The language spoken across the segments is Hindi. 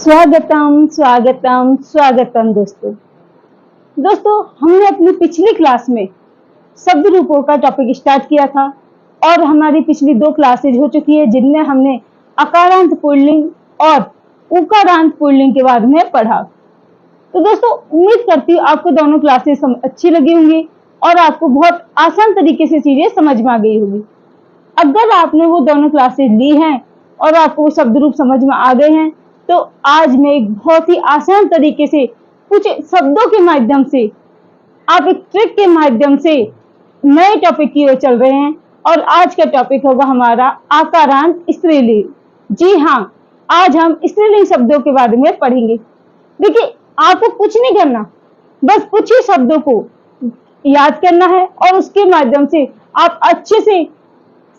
स्वागतम स्वागतम स्वागतम दोस्तों। हमने अपनी पिछली क्लास में शब्द रूपों का टॉपिक स्टार्ट किया था और हमारी पिछली 2 क्लासेज हो चुकी है जिनमें हमने अकारांत पुल्लिंग और उकारांत पुल्लिंग के बारे में पढ़ा। तो दोस्तों उम्मीद करती हूँ आपको दोनों क्लासेस अच्छी लगी होंगी और आपको बहुत आसान तरीके से चीजें समझ में आ गई होगी। अगर आपने वो दोनों क्लासेस ली हैं और आपको वो शब्द रूप समझ में आ गए हैं तो आज मैं एक बहुत ही आसान तरीके से कुछ शब्दों के माध्यम से आप एक ट्रिक के माध्यम से नए टॉपिक की ओर चल रहे हैं और आज का टॉपिक होगा हमारा आकारांत स्त्रीलिंग। जी हाँ, आज हम स्त्रीलिंग शब्दों के बारे में पढ़ेंगे। देखिए, आपको कुछ नहीं करना, बस कुछ ही शब्दों को याद करना है और उसके माध्यम से आप अच्छे से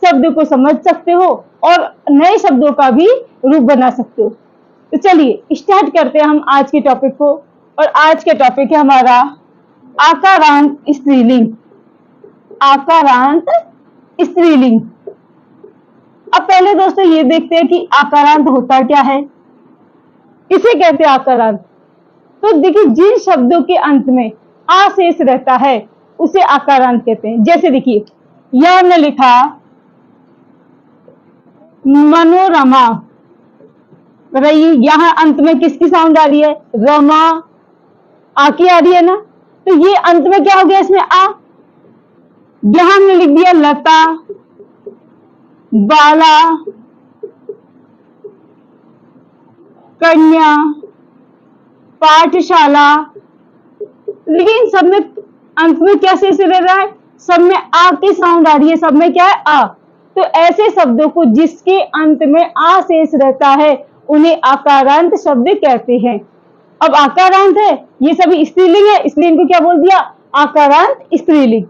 शब्दों को समझ सकते हो और नए शब्दों का भी रूप बना सकते हो। तो चलिए स्टार्ट करते हैं हम आज के टॉपिक को। और आज का टॉपिक है हमारा आकारांत स्त्रीलिंग। आकारांत स्त्रीलिंग। अब पहले दोस्तों ये देखते हैं कि आकारांत होता क्या है, किसे कहते हैं आकारांत। तो देखिए, जिन शब्दों के अंत में आ शेष रहता है उसे आकारांत कहते हैं। जैसे देखिए, यह हमने लिखा मनोरमा, रही, यहाँ अंत में किसकी साउंड आ रही है? रमा, आ की आ रही है ना। तो ये अंत में क्या हो गया इसमें? आ। यहां हमने लिख दिया लता, बाला, कन्या, पाठशाला। लेकिन सब में अंत में क्या शेष रह रहा है? सब में आ की साउंड आ रही है, सब में क्या है? आ। तो ऐसे शब्दों को जिसके अंत में आ शेष रहता है उन्हें आकारांत शब्द कहते हैं। अब आकारांत है, ये सभी स्त्रीलिंग है, इसलिए इनको क्या बोल दिया? आकारांत स्त्रीलिंग।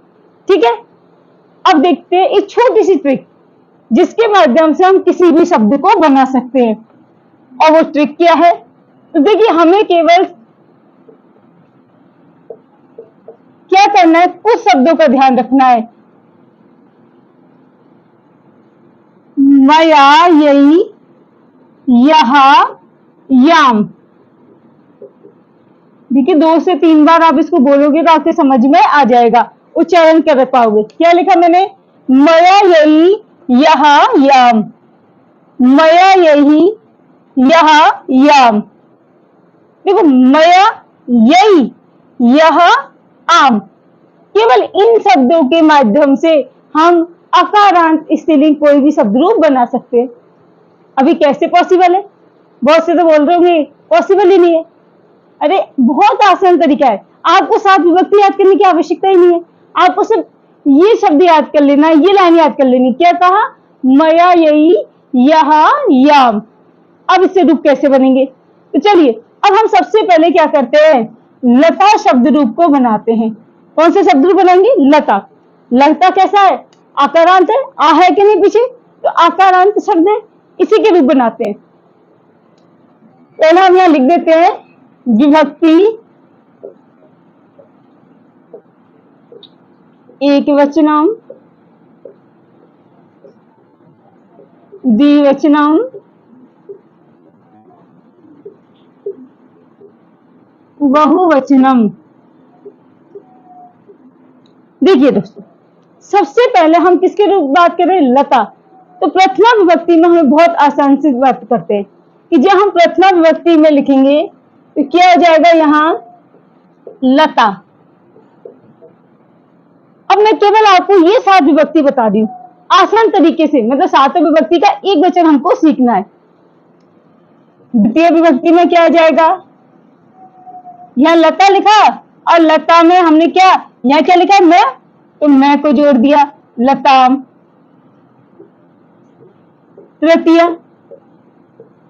ठीक है, अब देखते हैं एक छोटी सी ट्रिक जिसके माध्यम से हम किसी भी शब्द को बना सकते हैं। और वो ट्रिक क्या है? तो देखिए, हमें केवल क्या करना है, कुछ शब्दों का ध्यान रखना है। मया, यही, यहा, याम। देखिए, 2 से 3 बार आप इसको बोलोगे तो आपके समझ में आ जाएगा, उच्चारण कर पाओगे। क्या लिखा मैंने? मया, यही, यहा, याम। मया, यही, यहा, याम। देखो, मया, यही, यहा, आम। केवल इन शब्दों के माध्यम से हम अकारांत स्त्रीलिंग कोई भी शब्द रूप बना सकते हैं। अभी कैसे पॉसिबल है? बहुत से तो बोल रहे होंगे पॉसिबल ही नहीं है। अरे बहुत आसान तरीका है, आपको 7 विभक्ति याद करने की आवश्यकता ही नहीं है। आपको सिर्फ ये शब्द याद कर लेना, ये लाइन याद कर लेनी। क्या कहा? मया, यही, यहा, याम। अब इससे रूप कैसे बनेंगे? तो चलिए, अब हम सबसे पहले क्या करते हैं? लता शब्द रूप को बनाते हैं। कौन से शब्द रूप बनाएंगे? लता। लता कैसा है? आकारांत है। आ है कि नहीं पीछे? तो आकारांत शब्द है, इसी के रूप बनाते हैं। पहला हम यहां लिख देते हैं विभक्ति एकवचनम, द्विवचनम, बहुवचनम। देखिए दोस्तों, सबसे पहले हम किसके रूप बात कर रहे हैं? लता। तो प्रथमा विभक्ति में हमें बहुत आसान से बात करते हैं कि जब हम प्रथमा विभक्ति में लिखेंगे तो क्या हो जाएगा? यहां लता। अब मैं केवल आपको ये 7 विभक्ति बता दी आसान तरीके से, मतलब 7 विभक्ति का एक वचन हमको सीखना है। द्वितीय विभक्ति में क्या आ जाएगा? यहाँ लता लिखा और लता में हमने क्या, यहाँ क्या लिखा? मैं, तो मैं को जोड़ दिया, लताम। तृतीय,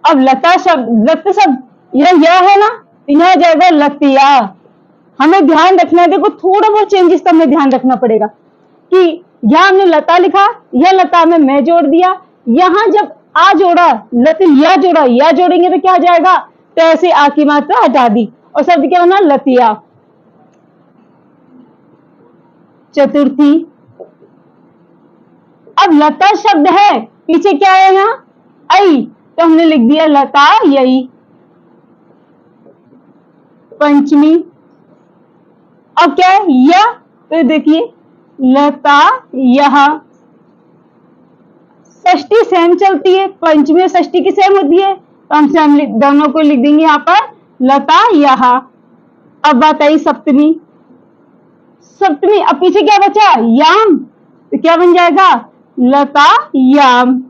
अब लता शब्द, लत शब्द यह है ना, यहाँ जाएगा लतिया। हमें ध्यान रखना है, देखो थोड़ा बहुत चेंजेस तो हमें ध्यान रखना पड़ेगा कि यहाँ हमने लता लिखा, यह लता में मैं जोड़ दिया। यहां जब आ जोड़ा, लतिया जोड़ा, या जोड़ेंगे तो क्या जाएगा? तो ऐसे आ की मात्रा हटा दी और शब्द क्या बना? लतिया। चतुर्थी, अब लता शब्द है, पीछे क्या है? यहाँ आई, तो हमने लिख दिया लता यही। पंचमी। अब क्या है या, तो देखिए लता यह। षष्ठी सेम चलती है, पंचमी और षष्ठी की सेम होती है, तो हम दोनों को लिख देंगे यहाँ पर लता यह। अब बात आई सप्तमी। सप्तमी, अब पीछे क्या बचा याम, तो क्या बन जाएगा लता याम।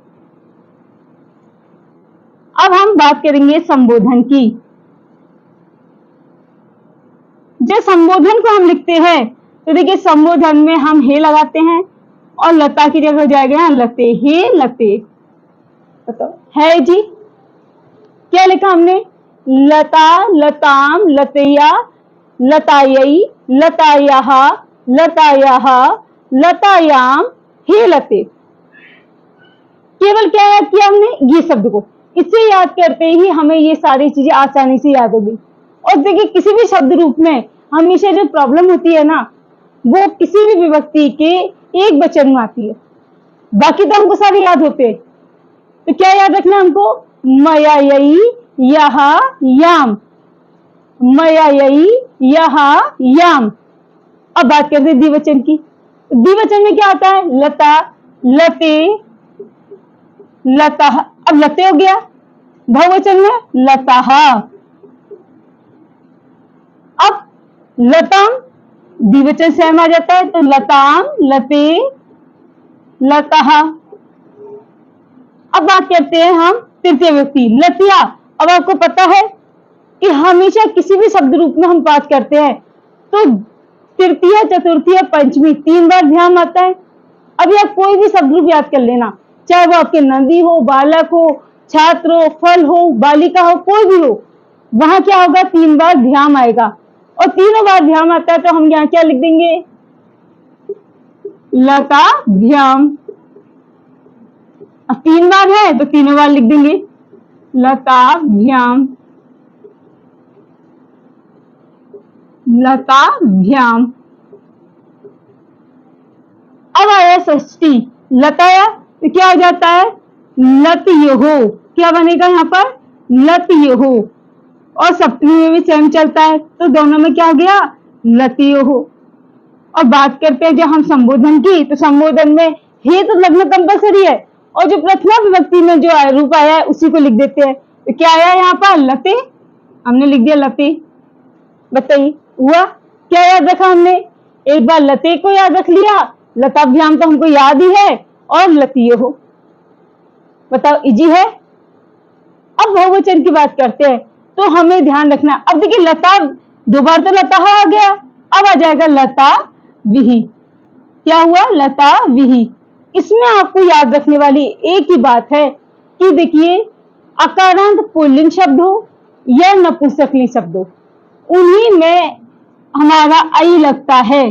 अब हम बात करेंगे संबोधन की। जो संबोधन को हम लिखते हैं तो देखिए संबोधन में हम हे लगाते हैं और लता की जगह हो जाएगा यहाँ लते, हे लते। बताओ है जी, क्या लिखा हमने, लता, लताम, लतैया, लतायई, लतायः, लतायः, लतायाम, हे लते। केवल क्या याद किया हमने, ये शब्द को। इससे याद करते ही हमें ये सारी चीजें आसानी से याद होगी। और देखिए किसी भी शब्द रूप में हमेशा जो प्रॉब्लम होती है ना, वो किसी भी विभक्ति के एक वचन में आती है। बाकी तो हमको सारे याद होते हैं, तो क्या याद रखना हमको, मयायई यह याम, मयायई यह याम। अब बात करते हैं द्विवचन की। द्विवचन में क्या आता है, लता, लते, लता। अब लते हो गया, बहुवचन में लताः। अब लताम द्विवचन सेम आ जाता है, तो लताम, लते, लताः। अब बात करते हैं हम तृतीय विभक्ति लतिया। अब आपको पता है कि हमेशा किसी भी शब्द रूप में हम बात करते हैं तो तृतीय, चतुर्थी, पंचमी 3 बार ध्यान आता है। अभी आप कोई भी शब्द रूप याद कर लेना, चाहे वो आपके नदी हो, बालक हो, छात्र हो, फल हो, बालिका हो, कोई भी हो, वहां क्या होगा 3 बार ध्यान आएगा। और तीनों बार ध्यान आता है तो हम यहाँ क्या लिख देंगे, लता भ्याम। 3 बार है तो तीनों बार लिख देंगे लता भ्याम, लता भ्याम। अब आया षष्ठी, लताया, तो क्या हो जाता है लतयोः। क्या बनेगा यहाँ पर लतयोः। और सप्तमी में भी सेम चलता है, तो दोनों में क्या हो गया लतयोः। और बात करते हैं जब हम संबोधन की, तो संबोधन में हे तो लगना कंपल्सरी है, और जो प्रथमा विभक्ति में जो रूप आया है उसी को लिख देते हैं। तो क्या आया यहाँ पर लते, हमने लिख दिया लते। बताइए हुआ क्या, याद रखा हमने, एक बार लते को याद रख लिया, लताभ्याम तो हमको याद ही है, और लतियोः। बताओ इजी है। अब बहुवचन की बात करते हैं तो हमें ध्यान रखना, अब देखिए लता 2 बार तो लता आ गया, अब आ जाएगा लता विहि। क्या हुआ लता विहि। इसमें आपको याद रखने वाली एक ही बात है कि देखिए अकारांत पुल्लिंग शब्द हो या नपुंसकलिंग शब्द हो, उन्हीं में हमारा आई लगता है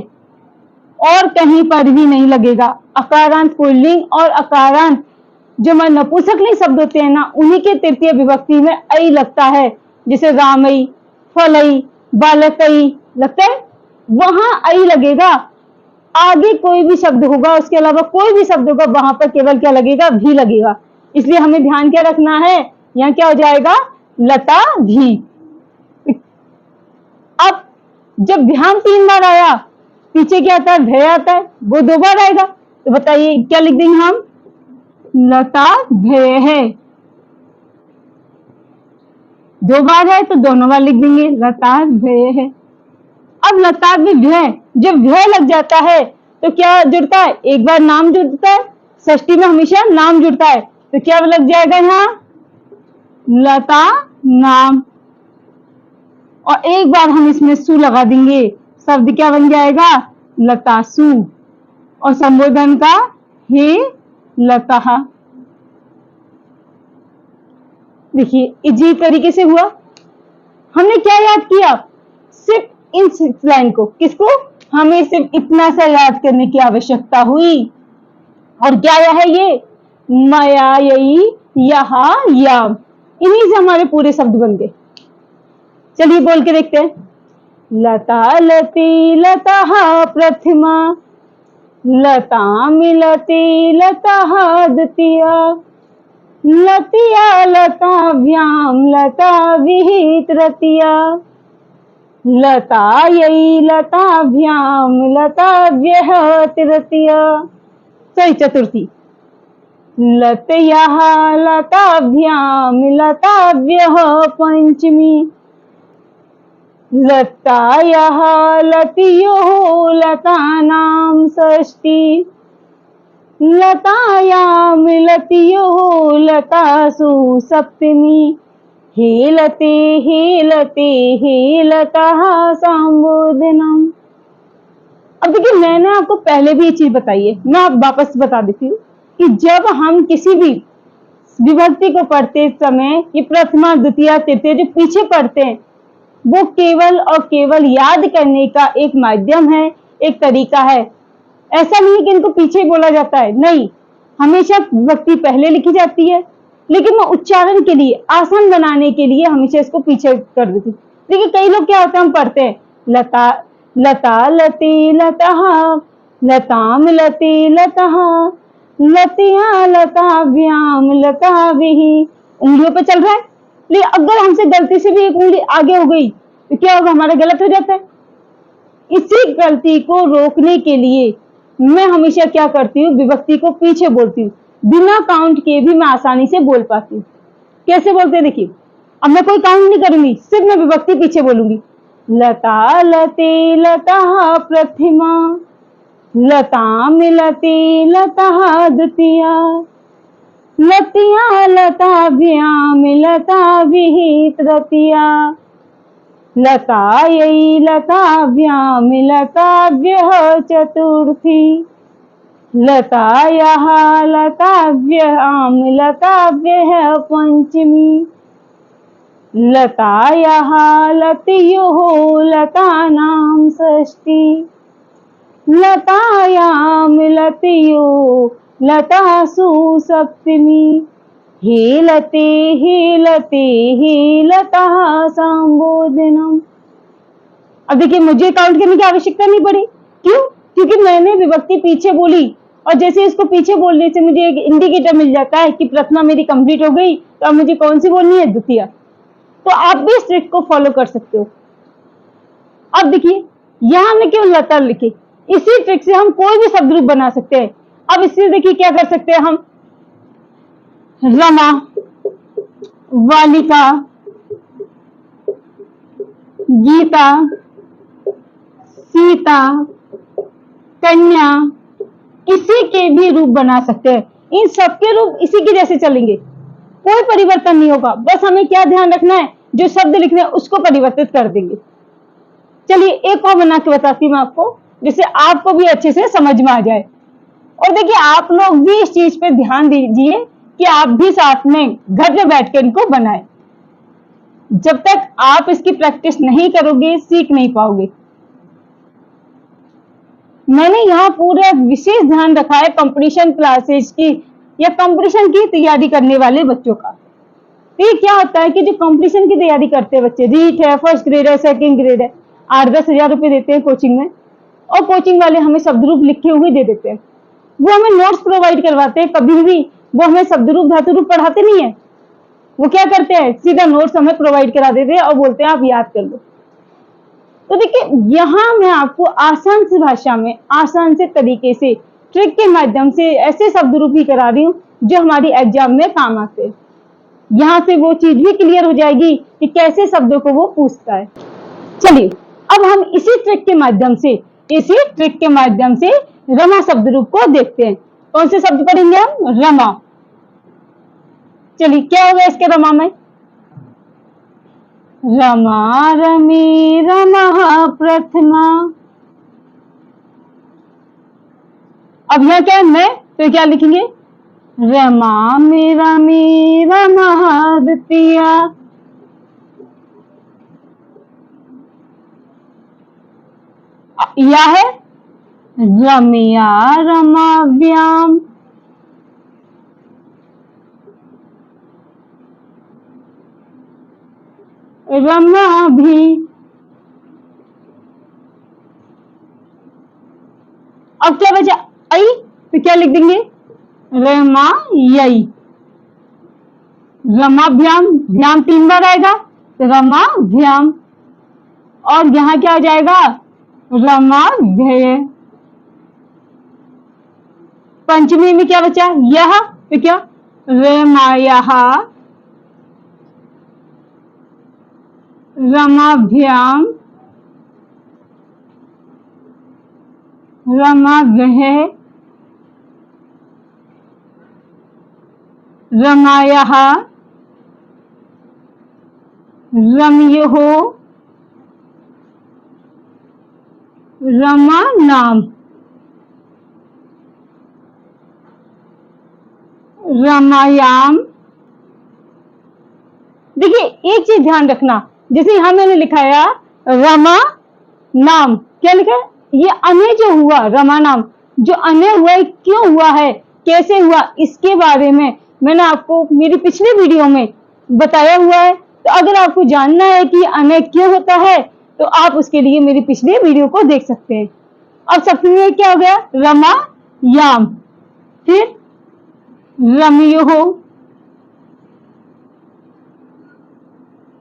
और कहीं पर भी नहीं लगेगा। अकारांत पुल्लिंग और अकारांत जो नपुंसकलिंग शब्द होते हैं ना, उन्हीं के तृतीय विभक्ति में आई लगता है। जैसे रामई, फलई, बालकई लगता है, वहां आई लगेगा। आगे कोई भी शब्द होगा, उसके अलावा कोई भी शब्द होगा, वहां पर केवल क्या लगेगा भी लगेगा। इसलिए हमें ध्यान क्या रखना है, यहाँ क्या हो जाएगा लता भी। अब जब ध्यान 3 बार आया, पीछे क्या आता है भय आता है, वो 2 बार आएगा, तो बताइए क्या लिख देंगे हम, लता भय है। 2 बार है तो दोनों बार लिख देंगे लता भय है। अब लता में भय, जब भय लग जाता है तो क्या जुड़ता है, एक बार नाम जुड़ता है, षष्ठी में हमेशा नाम जुड़ता है, तो क्या लग जाएगा यहाँ लता नाम। और एक बार हम इसमें सु लगा देंगे, शब्द क्या बन जाएगा लतासु। और संबोधन का हे लता। देखिए इजी तरीके से हुआ। हमने क्या याद किया, सिर्फ इन 6 लाइन को, किसको, हमें सिर्फ इतना सा याद करने की आवश्यकता हुई। और क्या है ये मयायई यह याम, इन्हीं से हमारे पूरे शब्द बन गए। चलिए बोल के देखते हैं, लता लती लताः प्रथमा, लता मिलती लताः द्वितीया, लतिया लताभ्याम लता विहि तृतीया। लतायै लताभ्यां लताभ्यः तृतीया। सॉरी, चतुर्थी। लतयः लताभ्यां लताभ्यः पंचमी। लतायः लतियोः लतानां षष्ठी। लतायां लतियोः लतासु सप्तमी। हेलते हेलते हेलतः संबोधनम। अब देखिए, मैंने आपको पहले भी ये चीज बताई है, मैं आप वापस बता देती हूँ कि जब हम किसी भी विभक्ति को पढ़ते समय ये प्रथमा द्वितीय तृतीय जो पीछे पढ़ते हैं, वो केवल और केवल याद करने का एक माध्यम है, एक तरीका है। ऐसा नहीं है कि इनको पीछे बोला जाता है, नहीं, हमेशा विभक्ति पहले लिखी जाती है, लेकिन मैं उच्चारण के लिए, आसान बनाने के लिए हमेशा इसको पीछे कर देती हूँ। देखिए, कई लोग क्या होता है, हम पढ़ते हैं लता लता लती लतः, लताम लती लतः, लतिया लताभ्याम लताभिः। उंगलियों पे चल रहा है, लेकिन अगर हमसे गलती से भी एक उंगली आगे हो गई तो क्या होगा, हमारा गलत हो जाता है। इसी गलती को रोकने के लिए मैं हमेशा क्या करती हूँ, विभक्ति को पीछे बोलती हूँ, बिना काउंट के भी मैं आसानी से बोल पाती हूँ। कैसे बोलते हैं, देखिए, अब मैं कोई काउंट नहीं करूंगी, सिर्फ मैं विभक्ति पीछे बोलूंगी। लता लते लतः प्रथमा, लताम लते लतः द्वितीया, लतिया लताभ्याम लताभिः तृतीया, लतायै लताभ्याम लताभ्यः चतुर्थी, लतायाः लताभ्याम लताभ्यः पंचमी, लतायाः लतियोः लतानां षष्ठी, लतायां लतियो लतासु सप्तमी। हेलते हेलते हेलतः संबोधनम। अब देखिए, मुझे काउंट करने की आवश्यकता नहीं पड़ी, क्यों? क्योंकि मैंने विभक्ति पीछे बोली, और जैसे इसको पीछे बोलने से मुझे एक इंडिकेटर मिल जाता है कि प्रथमा मेरी कंप्लीट हो गई, तो अब मुझे कौन सी बोलनी है, द्वितीय। तो आप भी इस ट्रिक को फॉलो कर सकते हो। अब देखिए, यहां हमने केवल लता लिखी, इसी ट्रिक से हम कोई भी शब्द रूप बना सकते हैं। अब इससे देखिए क्या कर सकते हैं हम, रमा, वालिका, गीता, सीता, कन्या, किसी के भी रूप बना सकते हैं। इन सबके रूप इसी के जैसे चलेंगे, कोई परिवर्तन नहीं होगा। बस हमें क्या ध्यान रखना है, जो शब्द लिखने हैं उसको परिवर्तित कर देंगे। चलिए, एक और बना के बताती हूँ मैं आपको, जिससे आपको भी अच्छे से समझ में आ जाए। और देखिए, आप लोग भी इस चीज पे ध्यान दीजिए कि आप भी साथ में घर में बैठ कर इनको बनाएं। जब तक आप इसकी प्रैक्टिस नहीं करोगे, सीख नहीं पाओगे। मैंने यहाँ पूरा विशेष ध्यान रखा है कंपटीशन क्लासेस की या कंपटीशन की तैयारी करने वाले बच्चों का। तो ये क्या होता है कि जो कंपटीशन की तैयारी करते हैं बच्चे, रीट है, फर्स्ट ग्रेड है, सेकंड ग्रेड है, 8-10 हजार रुपए देते हैं कोचिंग में, और कोचिंग वाले हमें शब्द रूप लिखे हुए दे देते हैं। वो हमें नोट्स प्रोवाइड करवाते हैं, कभी भी वो हमें शब्द रूप धातु रूप पढ़ाते नहीं है। वो क्या करते हैं, सीधा नोट्स हमें प्रोवाइड करा देते हैं और बोलते हैं आप याद कर लो। तो देखिए, यहाँ मैं आपको आसान सी भाषा में, आसान से तरीके से, ट्रिक के माध्यम से ऐसे शब्द रूप ही करा रही हूँ जो हमारी एग्जाम में काम आते हैं। यहाँ से वो चीज भी क्लियर हो जाएगी कि कैसे शब्दों को वो पूछता है। चलिए, अब हम इसी ट्रिक के माध्यम से रमा शब्द रूप को देखते हैं। कौन से शब्द पढ़ेंगे हम, रमा। चलिए, क्या होगा इसके रमा में, रमा रमे रमः प्रथमा। अब यहाँ क्या है, मैं, तो क्या लिखेंगे, रमा में रमे रमः द्वितीया। या है रमया रमाभ्याम, रमा भी। अब क्या बचा, आई, तो क्या लिख देंगे, रमा यई। रमाभ्याम, भ्याम 3 बार आएगा तो रमाभ्याम। और यहाँ क्या हो जाएगा, रमाभ्यय। पंचमी में क्या बचा, यह, तो क्या, रमायः, रमाभ्याम, रमाभ्यः, रमायः, रमयोः, रमानाम, रमायाम। देखिए एक चीज ध्यान रखना, जैसे यहां मैंने लिखाया रमा नाम, क्या लिखा है, ये अने जो हुआ, रमा नाम जो अने हुआ है, क्यों हुआ है, कैसे हुआ, इसके बारे में मैंने आपको मेरी पिछले वीडियो में बताया हुआ है। तो अगर आपको जानना है कि अने क्यों होता है तो आप उसके लिए मेरी पिछले वीडियो को देख सकते हैं। अब सप्तमी में क्या हो गया, रमा याम, फिर रमयोः,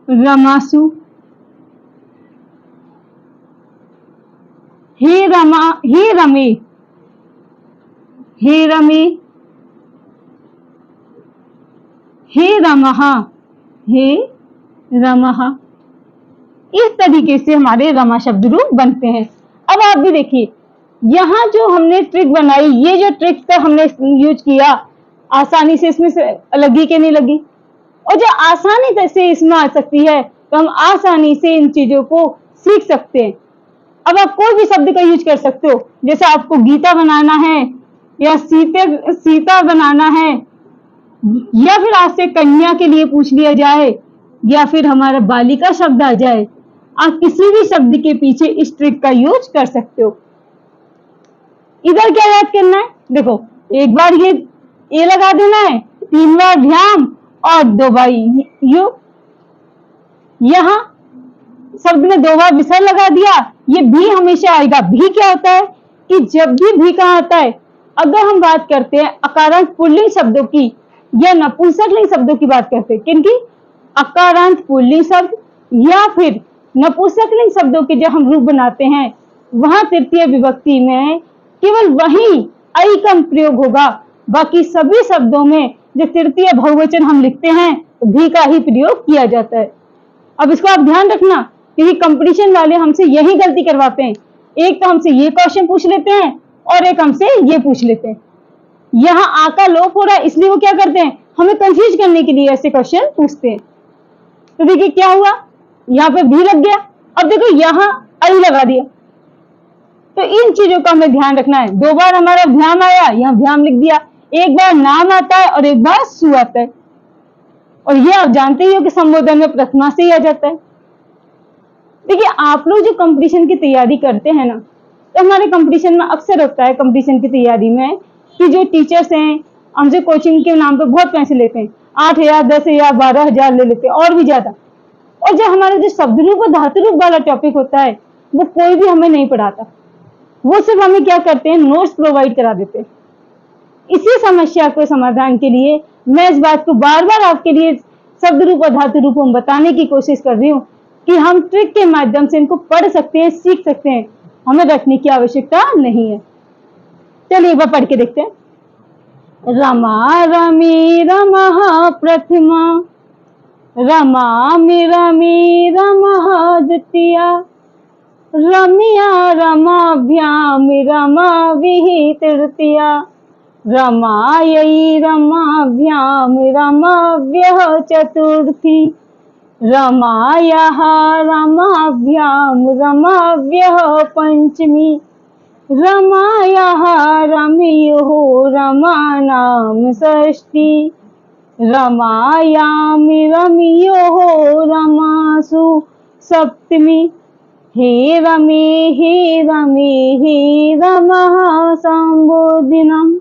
रमासु, हे रमा, हे रमे, हे रमे, हे रमः, हे रमः। इस तरीके से हमारे रमा शब्द रूप बनते हैं। अब आप भी देखिए, यहाँ जो हमने ट्रिक बनाई, ये जो ट्रिक का हमने यूज किया, आसानी से इसमें से लगी कि नहीं लगी, और जो आसानी से इसमें आ सकती है तो हम आसानी से इन चीजों को सीख सकते हैं। अब आप कोई भी शब्द का यूज कर सकते हो, जैसे आपको गीता बनाना है या सीता बनाना है, या फिर आपसे कन्या के लिए पूछ लिया जाए, या फिर हमारा बालिका शब्द आ जाए, आप किसी भी शब्द के पीछे इस ट्रिक का यूज कर सकते हो। इधर क्या याद करना है, देखो एक बार ये लगा देना है, 3 बार भ्याम और 2 बार यू। यहाँ शब्द में 2 बार विसर्ग लगा दिया, ये भी हमेशा आएगा। भी क्या होता है कि जब भी कहाँ आता है, अगर हम बात करते हैं अकारांत पुल्लिंग शब्दों की या नपुंसकलिंग शब्दों की बात करते हैं, किनकी, अकारांत पुल्लिंग शब्द या फिर नपुंसकलिंग शब्दों के जब हम रूप बनाते हैं, वहां तृतीय विभक्ति में केवल वही ऐ का प्रयोग होगा। बाकी सभी शब्दों में जो तृतीय बहुवचन हम लिखते हैं तो भी का ही प्रयोग किया जाता है। अब इसको आप ध्यान रखना, क्योंकि कंपटीशन वाले हमसे यही गलती करवाते हैं। एक तो हमसे ये क्वेश्चन पूछ लेते हैं और एक हमसे ये पूछ लेते हैं। यहाँ आ का लोप हो रहा है, इसलिए वो क्या करते हैं, हमें कंफ्यूज करने के लिए ऐसे क्वेश्चन पूछते हैं। तो देखिए क्या हुआ, यहाँ पे भी लग गया, अब देखो यहाँ ऐ लगा दिया। तो इन चीजों का हमें ध्यान रखना है। 2 बार हमारा भ्याम आया, यहाँ भ्याम लिख दिया, एक बार नाम आता है और एक बार सु आता है, और ये आप जानते ही हो कि संबोधन में प्रथमा से ही आ जाता है। देखिए आप लोग जो कंपटीशन की तैयारी करते हैं ना, तो हमारे कंपटीशन में अक्सर होता है, कंपटीशन की तैयारी में, कि जो टीचर्स हैं हमसे कोचिंग के नाम पे बहुत पैसे लेते हैं, 8,000, 10,000, 12,000 ले लेते हैं और भी ज्यादा। और जो हमारा जो शब्द रूप और धातु रूप वाला टॉपिक होता है, वो कोई भी हमें नहीं पढ़ाता, वो सिर्फ हमें क्या करते हैं, नोट्स प्रोवाइड करा देते हैं। इसी समस्या को समाधान के लिए मैं इस बात को बार बार आपके लिए शब्द रूप और धातु रूप में बताने की कोशिश कर रही हूँ कि हम ट्रिक के माध्यम से इनको पढ़ सकते हैं, सीख सकते हैं, हमें रखने की आवश्यकता नहीं है। चलिए एक बार पढ़ के देखते हैं। रमा रमी रमः प्रथमा, रमामि रमी रमः द्वितीया, रम्या रमाभ्याम रमाविः तृतीया, रमायै रमाभ्याम रमाव्यः चतुर्थी, रमायाः रमाभ्याम रमाव्यः पंचमी, रमायाः रमयोः रमानाम षष्ठी, रमायामि रमयोः रमासु सप्तमी, हे रमे हे रमे हे रमः संबोधिनम।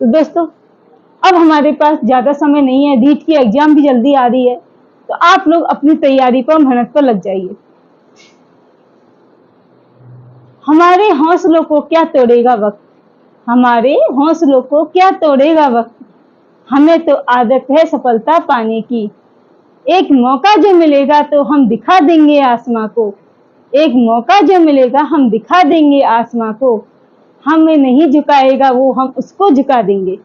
तो दोस्तों अब हमारे पास ज्यादा समय नहीं है, रीट की एग्जाम भी जल्दी आ रही है, तो आप लोग अपनी तैयारी पर, मेहनत पर लग जाइए। हमारे हौसलों को क्या तोड़ेगा वक्त, हमारे हौसलों को क्या तोड़ेगा वक्त, हमें तो आदत है सफलता पाने की। एक मौका जो मिलेगा तो हम दिखा देंगे आसमां को, एक मौका जो मिलेगा हम दिखा देंगे आसमां को, हमें नहीं झुकाएगा वो हम उसको झुका देंगे।